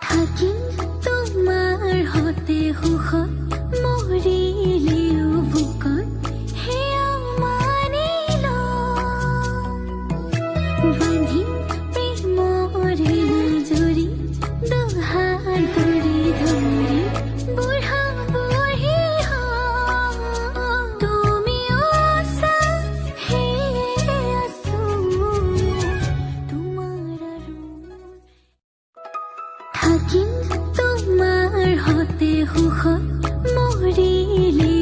থাকিম তোমাৰ হতে সুখত মৰিলেও বুকত সেয়া মানি বান্ধি প্ৰেমৰে জৰি দুহাত ধৰি ধৰি বুঢ়া বুঢ়ী তুমিও আছা সেয়ে আছো তোমাৰ আৰু থাকিম তোমাৰ হতে সুখত মৰিলে